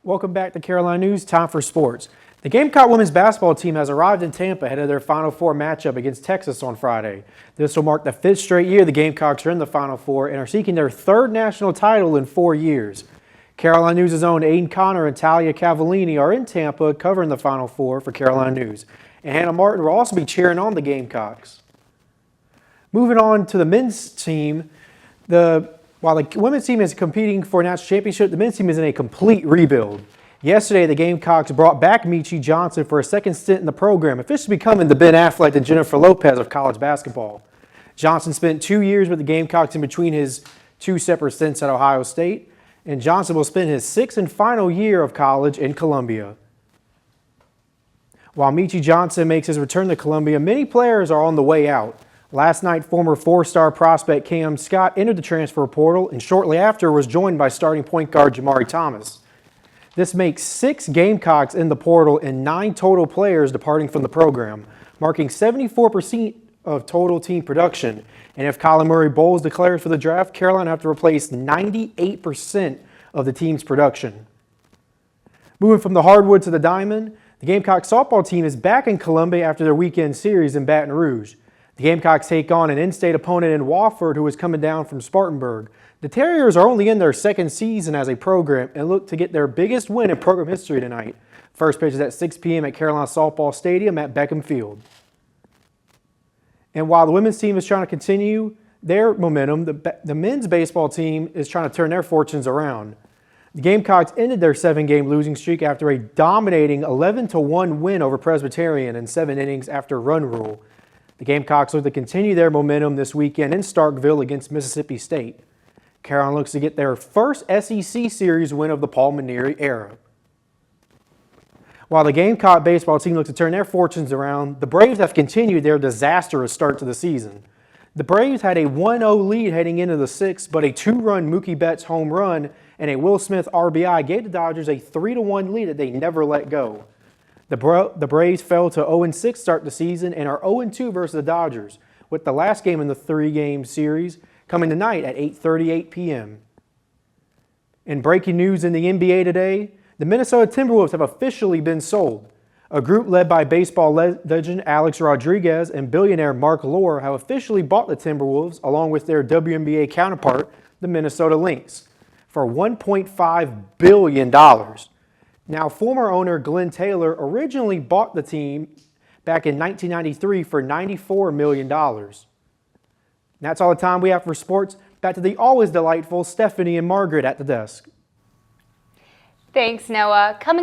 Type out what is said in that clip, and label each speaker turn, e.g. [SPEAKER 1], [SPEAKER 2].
[SPEAKER 1] Welcome back to Carolina News, time for sports. The Gamecock women's basketball team has arrived in Tampa ahead of their Final Four matchup against Texas on Friday. This will mark the 5th straight year the Gamecocks are in the Final Four and are seeking their 3rd national title in 4 years. Carolina News' own Aiden Connor and Talia Cavallini are in Tampa covering the Final Four for Carolina News. And Hannah Martin will also be cheering on the Gamecocks. Moving on to the men's team, while the women's team is competing for a national championship, the men's team is in a complete rebuild. Yesterday, the Gamecocks brought back Meechie Johnson for a second stint in the program, officially becoming the Ben Affleck and Jennifer Lopez of college basketball. Johnson spent 2 years with the Gamecocks in between his 2 separate stints at Ohio State, and Johnson will spend his 6th and final year of college in Columbia. While Meechie Johnson makes his return to Columbia, many players are on the way out. Last night, former 4-star prospect Cam Scott entered the transfer portal and shortly after was joined by starting point guard Jamari Thomas. This makes 6 Gamecocks in the portal and 9 total players departing from the program, marking 74% of total team production. And if Colin Murray Bowles declares for the draft, Carolina have to replace 98% of the team's production. Moving from the hardwood to the diamond, the Gamecock softball team is back in Columbia after their weekend series in Baton Rouge. The Gamecocks take on an in-state opponent in Wofford who is coming down from Spartanburg. The Terriers are only in their 2nd season as a program and look to get their biggest win in program history tonight. First pitch is at 6 p.m. at Carolina Softball Stadium at Beckham Field. And while the women's team is trying to continue their momentum, the men's baseball team is trying to turn their fortunes around. The Gamecocks ended their 7-game losing streak after a dominating 11-1 win over Presbyterian in 7 innings after run rule. The Gamecocks look to continue their momentum this weekend in Starkville against Mississippi State. Carolina looks to get their first SEC series win of the Paul Mainieri era. While the Gamecock baseball team looks to turn their fortunes around, the Braves have continued their disastrous start to the season. The Braves had a 1-0 lead heading into the 6th, but a 2-run Mookie Betts home run and a Will Smith RBI gave the Dodgers a 3-1 lead that they never let go. The Braves fell to 0-6 start the season and are 0-2 versus the Dodgers, with the last game in the 3-game series coming tonight at 8:38 p.m. In breaking news in the NBA today, the Minnesota Timberwolves have officially been sold. A group led by baseball legend Alex Rodriguez and billionaire Mark Lore have officially bought the Timberwolves along with their WNBA counterpart, the Minnesota Lynx, for $1.5 billion. Now, former owner Glenn Taylor originally bought the team back in 1993 for $94 million. That's all the time we have for sports. Back to the always delightful Stephanie and Margaret at the desk.
[SPEAKER 2] Thanks, Noah. Coming